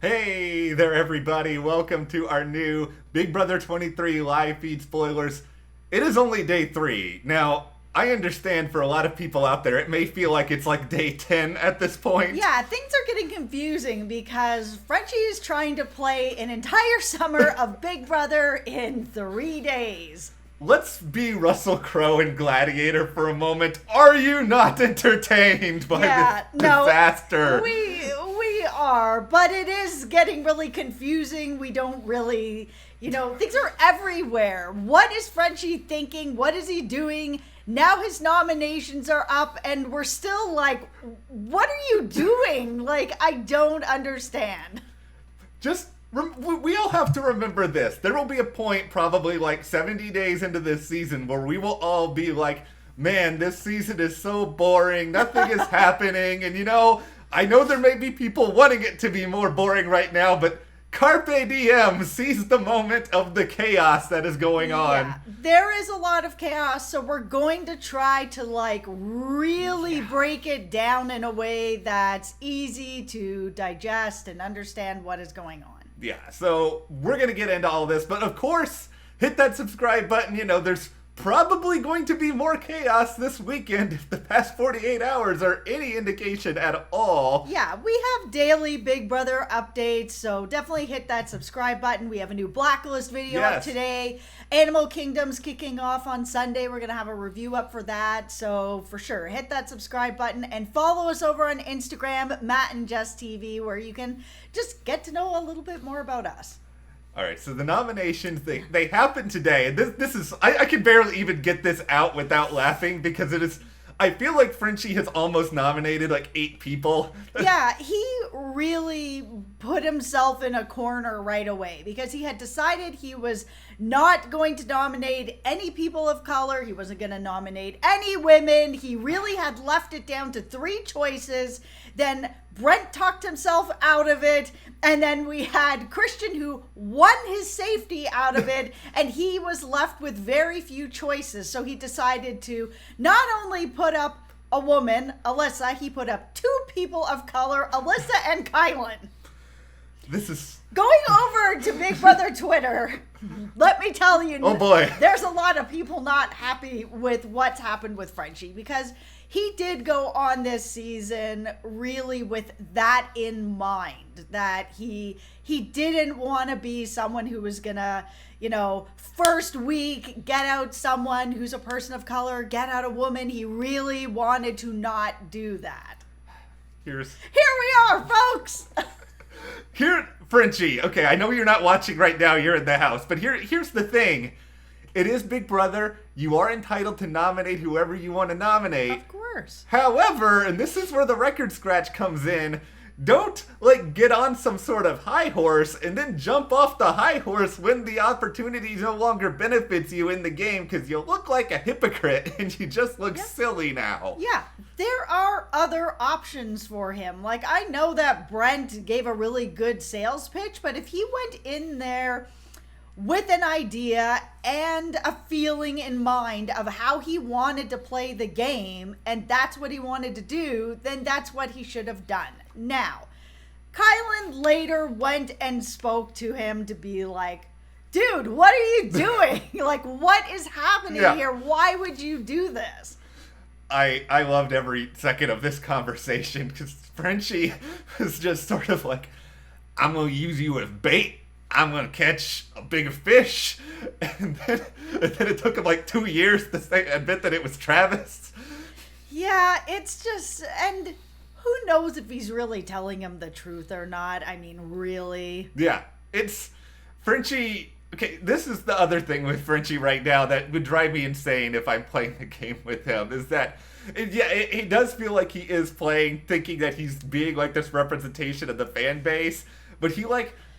Hey there, everybody. Welcome to our new Big Brother 23 live feed spoilers. It is only day 3. Now, I understand for a lot of people out there, it may feel like it's like day 10 at this point. Yeah, things are getting confusing because Frenchie is trying to play an entire summer of Big Brother in 3 days. Let's be Russell Crowe and Gladiator for a moment. Are you not entertained by this disaster? We are, but it is getting really confusing. We don't really, things are everywhere. What is Frenchie thinking? What is he doing? Now his nominations are up and we're still like, what are you doing? Like, I don't understand. We all have to remember this. There will be a point probably like 70 days into this season where we will all be like, man, this season is so boring. Nothing is happening. And I know there may be people wanting it to be more boring right now, but Carpe Diem, seize the moment of the chaos that is going on. Yeah, there is a lot of chaos, so we're going to try to really break it down in a way that's easy to digest and understand what is going on. Yeah, so we're going to get into all this, but of course, hit that subscribe button. There's probably going to be more chaos this weekend if the past 48 hours are any indication at all. Yeah, we have daily Big Brother updates, so definitely hit that subscribe button. We have a new Blacklist video up today. Animal Kingdom's kicking off on Sunday. We're going to have a review up for that, so for sure, hit that subscribe button and follow us over on Instagram, Matt and Jess TV, where you can just get to know a little bit more about us. All right, so the nominations, they happened today. And this is, I can barely even get this out without laughing because it is, I feel like Frenchie has almost nominated like 8 people. Yeah, he really put himself in a corner right away because he had decided he was not going to nominate any people of color. He wasn't going to nominate any women. He really had left it down to 3 choices. Then Brent talked himself out of it. And then we had Christian, who won his safety out of it, and he was left with very few choices. So he decided to not only put up a woman, Alyssa, he put up 2 people of color, Alyssa and Kylan. This is... Going over to Big Brother Twitter, let me tell you, oh boy, there's a lot of people not happy with what's happened with Frenchie because he did go on this season really with that in mind, that he didn't want to be someone who was gonna, first week get out someone who's a person of color, get out a woman. He really wanted to not do that. Here we are, folks. Frenchie, okay, I know you're not watching right now, you're in the house, but here's the thing. It is Big Brother. You are entitled to nominate whoever you want to nominate. Of course. However, and this is where the record scratch comes in, don't, get on some sort of high horse and then jump off the high horse when the opportunity no longer benefits you in the game because you look like a hypocrite and you just look silly now. Yeah, there are other options for him. I know that Brent gave a really good sales pitch, but if he went in there with an idea and a feeling in mind of how he wanted to play the game, and that's what he wanted to do, then that's what he should have done. Now, Kylan later went and spoke to him to be like, dude, what are you doing? What is happening here? Why would you do this? I loved every second of this conversation because Frenchie was just sort of like, I'm going to use you as bait. I'm going to catch a big fish. And then it took him 2 years to admit that it was Travis. Yeah, it's just, and who knows if he's really telling him the truth or not. I mean, really. Yeah, it's Frenchie. Okay, this is the other thing with Frenchie right now that would drive me insane if I'm playing the game with him, is that, it does feel like he is playing, thinking that he's being this representation of the fan base, but he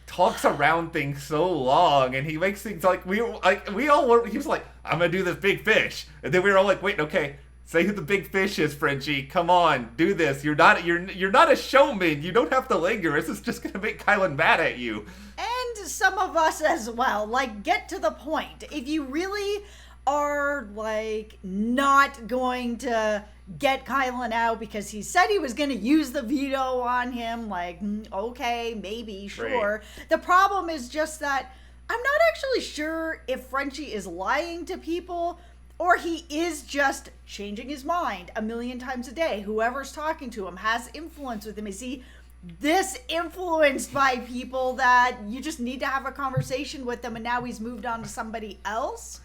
talks around things so long, and he makes things he was like, I'm gonna do this big fish, and then we were all like, wait, okay, say who the big fish is, Frenchie. Come on, do this. You're not a showman. You don't have to linger. This is just gonna make Kylan mad at you. And some of us as well. Get to the point. If you really are not going to get Kylan out because he said he was going to use the veto on him. Like, okay, maybe, sure. Right. The problem is just that I'm not actually sure if Frenchie is lying to people or he is just changing his mind a million times a day. Whoever's talking to him has influence with him. Is he this influenced by people that you just need to have a conversation with them and now he's moved on to somebody else?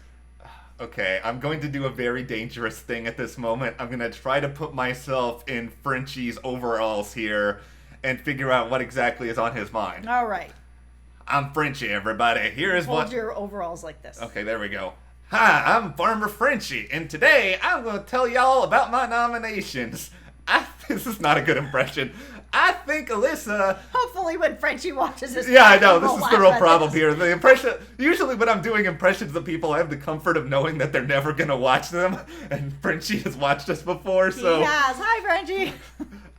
Okay, I'm going to do a very dangerous thing at this moment. I'm going to try to put myself in Frenchie's overalls here and figure out what exactly is on his mind. All right. I'm Frenchie, everybody. Here is Hold your overalls like this. Okay, there we go. Hi, I'm Farmer Frenchie, and today I'm going to tell y'all about my nominations. This is not a good impression. I think Alyssa... Hopefully when Frenchie watches this... Yeah, I know, this is the real problem here. The impression... Usually when I'm doing impressions of people, I have the comfort of knowing that they're never going to watch them, and Frenchie has watched us before, so... He has. Hi, Frenchie.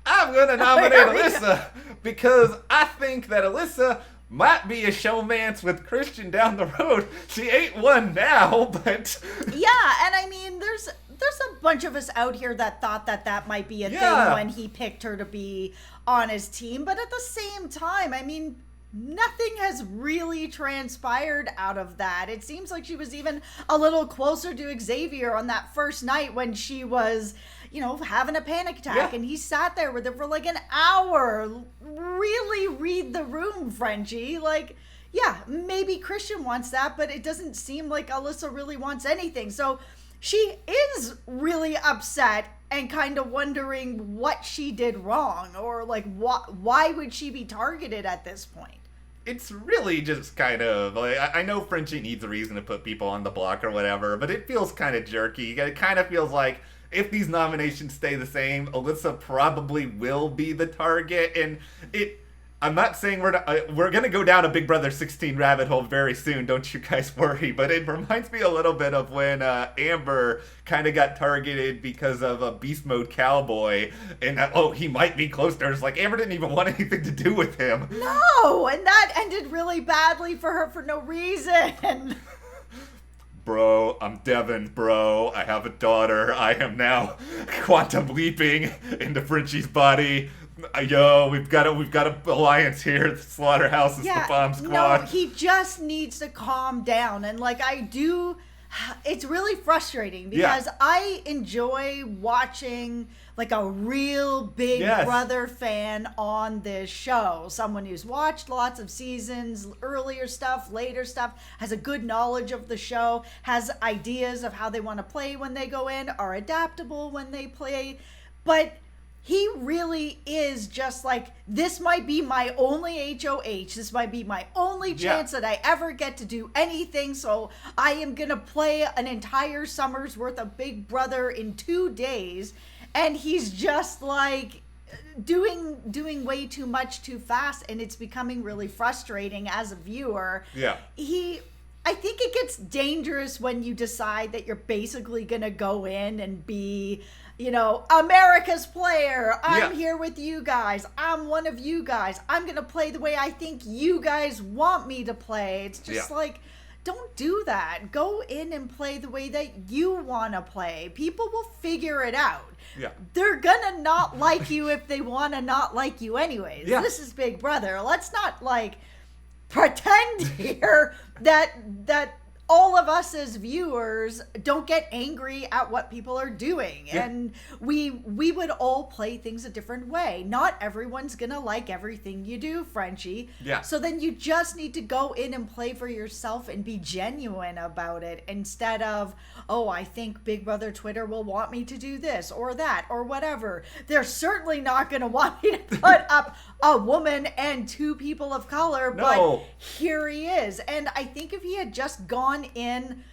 I'm going to nominate Alyssa because I think that Alyssa might be a showmance with Christian down the road. She ain't one now, but... Yeah, and I mean, there's a bunch of us out here that thought that might be a thing when he picked her to be on his team. But at the same time, I mean, nothing has really transpired out of that. It seems like she was even a little closer to Xavier on that first night when she was, having a panic attack. Yeah. And he sat there with her for like an hour. Really read the room, Frenchie. Like, yeah, maybe Christian wants that, but it doesn't seem like Alyssa really wants anything. So she is really upset and kind of wondering what she did wrong or like why would she be targeted at this point? It's really just kind of like, I know Frenchie needs a reason to put people on the block or whatever, but it feels kind of jerky. It kind of feels like if these nominations stay the same, Alyssa probably will be the target, and I'm not saying we're going to go down a Big Brother 16 rabbit hole very soon, don't you guys worry, but it reminds me a little bit of when Amber kind of got targeted because of a Beast Mode Cowboy, and he might be close to her. It's like Amber didn't even want anything to do with him. No, and that ended really badly for her for no reason. Bro, I'm Devin, bro. I have a daughter. I am now quantum leaping into Frenchie's body. Yo, we've got an alliance here. The Slaughterhouse is the bomb squad. No, he just needs to calm down. And it's really frustrating because I enjoy watching like a real Big Brother fan on this show. Someone who's watched lots of seasons, earlier stuff, later stuff, has a good knowledge of the show, has ideas of how they want to play when they go in, are adaptable when they play. But he really is just like, this might be my only HOH. This might be my only chance that I ever get to do anything. So I am going to play an entire summer's worth of Big Brother in 2 days. And he's just like doing way too much too fast. And it's becoming really frustrating as a viewer. Yeah. I think it gets dangerous when you decide that you're basically going to go in and be, America's player. I'm here with you guys. I'm one of you guys. I'm going to play the way I think you guys want me to play. It's just like, don't do that. Go in and play the way that you want to play. People will figure it out. Yeah. They're going to not like you if they want to not like you anyways. Yeah. This is Big Brother. Let's not pretend here that all of us as viewers don't get angry at what people are doing. Yeah. And we would all play things a different way. Not everyone's gonna like everything you do, Frenchie. Yeah. So then you just need to go in and play for yourself and be genuine about it instead of, I think Big Brother Twitter will want me to do this or that or whatever. They're certainly not gonna want me to put up a woman and 2 people of color, but here he is. And I think if he had just gone in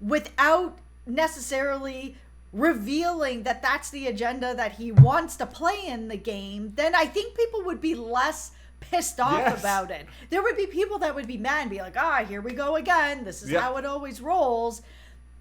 without necessarily revealing that that's the agenda that he wants to play in the game, then I think people would be less pissed off about it. There would be people that would be mad and be like, here we go again. This is how it always rolls.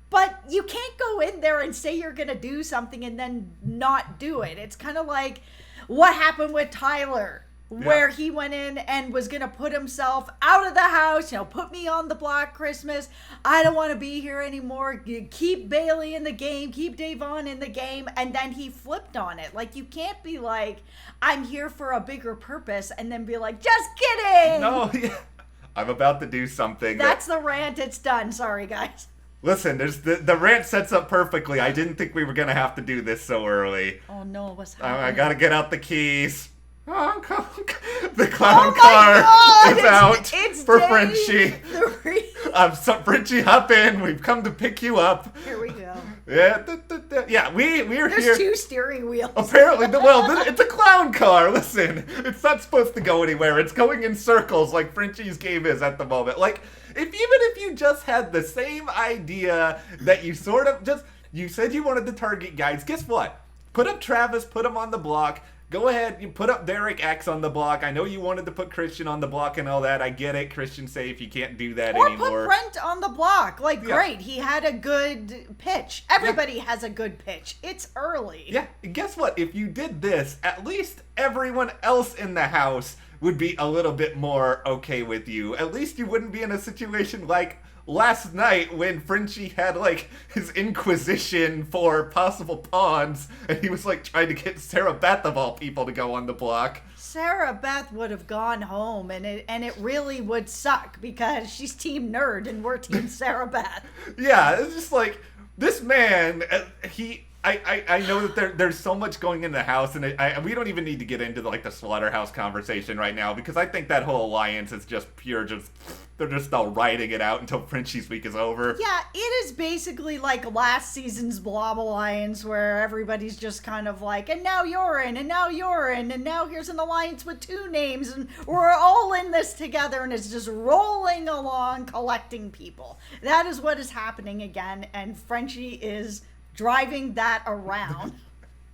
But you can't go in there and say you're going to do something and then not do it. It's kind of like what happened with Tyler where he went in and was going to put himself out of the house, put me on the block, Christmas. I don't want to be here anymore. You keep Bailey in the game, keep Davon in the game. And then he flipped on it. Like, you can't be like, I'm here for a bigger purpose, and then be like, just kidding. No, yeah. I'm about to do something. That's the rant. It's done. Sorry, guys. Listen, there's the rant sets up perfectly. I didn't think we were going to have to do this so early. Oh, no. What's happening? I got to get out the keys. The clown car is out for Frenchie. Frenchie, hop in. We've come to pick you up. Here we go. Yeah, we're here. There's 2 steering wheels. Apparently, it's a clown car. Listen, it's not supposed to go anywhere. It's going in circles like Frenchie's game is at the moment. Like, even if you just had the same idea that you sort of you said you wanted to target guys. Guess what? Put up Travis. Put him on the block. Go ahead, you put up Derek X on the block. I know you wanted to put Christian on the block and all that. I get it. Christian's safe. You can't do that anymore. Or put Brent on the block. Great. He had a good pitch. Everybody has a good pitch. It's early. Yeah. And guess what? If you did this, at least everyone else in the house would be a little bit more okay with you. At least you wouldn't be in a situation like last night when Frenchie had his inquisition for possible pawns, and he was trying to get Sarah Beth of all people to go on the block. Sarah Beth would have gone home, and it really would suck because she's Team Nerd and we're Team Sarah Beth. Yeah, it's just this man. I know that there's so much going in the house, and we don't even need to get into the slaughterhouse conversation right now, because I think that whole alliance is just pure. They're just all writing it out until Frenchie's week is over. Yeah, it is basically like last season's Blob Alliance, where everybody's just kind of and now you're in, and now you're in, and now here's an alliance with 2 names, and we're all in this together, and it's just rolling along, collecting people. That is what is happening again, and Frenchie is driving that around.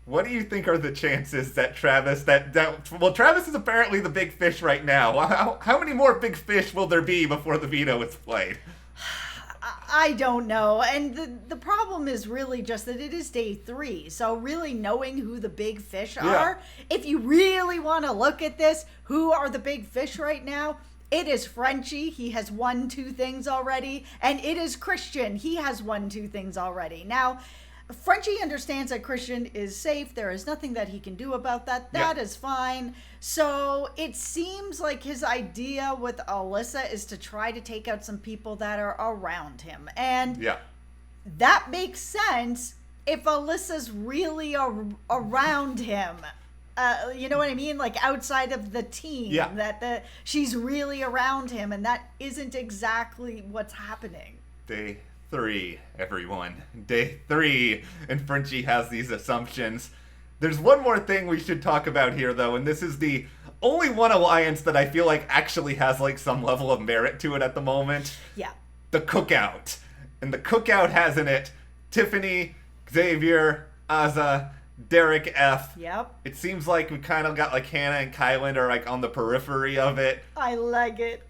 What do you think are the chances that Travis, Travis is apparently the big fish right now. How many more big fish will there be before the veto is played? I don't know. And the problem is really just that it is day 3. So really knowing who the big fish are, if you really want to look at this, who are the big fish right now? It is Frenchie. He has won 2 things already. And it is Christian. He has won 2 things already. Now, Frenchie understands that Christian is safe. There is nothing that he can do about that. That is fine. So it seems like his idea with Alyssa is to try to take out some people that are around him. And that makes sense if Alyssa's really around him. You know what I mean? Outside of the team. That she's really around him. And that isn't exactly what's happening. Day 3, everyone. Day 3, and Frenchie has these assumptions. There's one more thing we should talk about here, though, and this is the only one alliance that I feel actually has some level of merit to it at the moment. Yeah. The Cookout. And the Cookout has in it Tiffany, Xavier, Azza, Derek F. Yep. It seems like we kind of got Hannah and Kylan are on the periphery of it. I like it.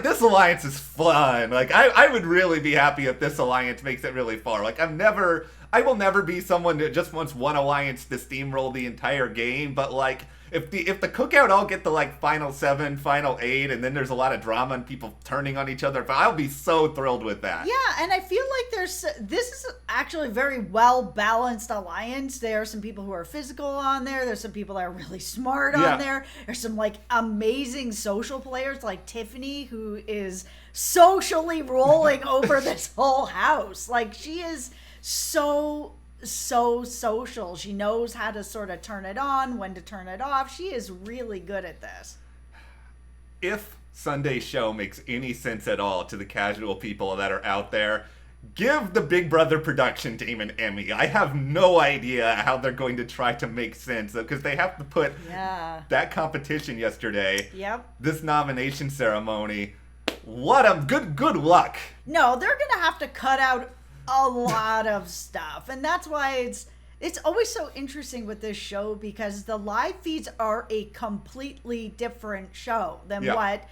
This alliance is fun. I would really be happy if this alliance makes it really far. I will never be someone that just wants one alliance to steamroll the entire game, but if the Cookout all get the final 7, final 8, and then there's a lot of drama and people turning on each other, I'll be so thrilled with that. Yeah, and I feel this is actually a very well balanced alliance. There are some people who are physical on there. There's some people that are really smart on there. There's some amazing social players like Tiffany, who is socially rolling over this whole house. She is so social. She knows how to sort of turn it on, when to turn it off. She is really good at this. If Sunday's show makes any sense at all to the casual people that are out there, give the Big Brother production team an Emmy. I have no idea how they're going to try to make sense, because they have to put that competition yesterday, this nomination ceremony. What a good luck. No, they're going to have to cut out a lot of stuff, and that's why it's always so interesting with this show, because the live feeds are a completely different show than what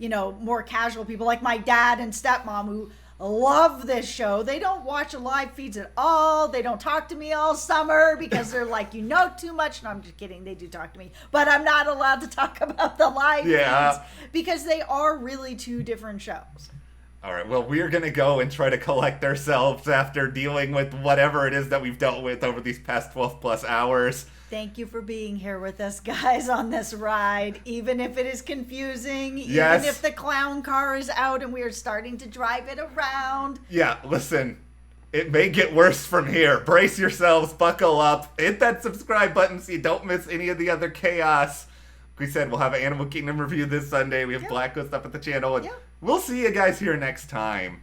more casual people like my dad and stepmom who love this show. They don't watch live feeds at all. They don't talk to me all summer because they're like, you know too much. No, I'm just kidding. They do talk to me, but I'm not allowed to talk about the live feeds because they are really two different shows. All right, well, we're going to go and try to collect ourselves after dealing with whatever it is that we've dealt with over these past 12 plus hours. Thank you for being here with us, guys, on this ride. Even if it is confusing, yes. Even if the clown car is out and we are starting to drive it around. Yeah, listen, it may get worse from here. Brace yourselves, buckle up, hit that subscribe button so you don't miss any of the other chaos. Like we said, we'll have an Animal Kingdom review this Sunday. We have Blacklist up at the channel. And we'll see you guys here next time.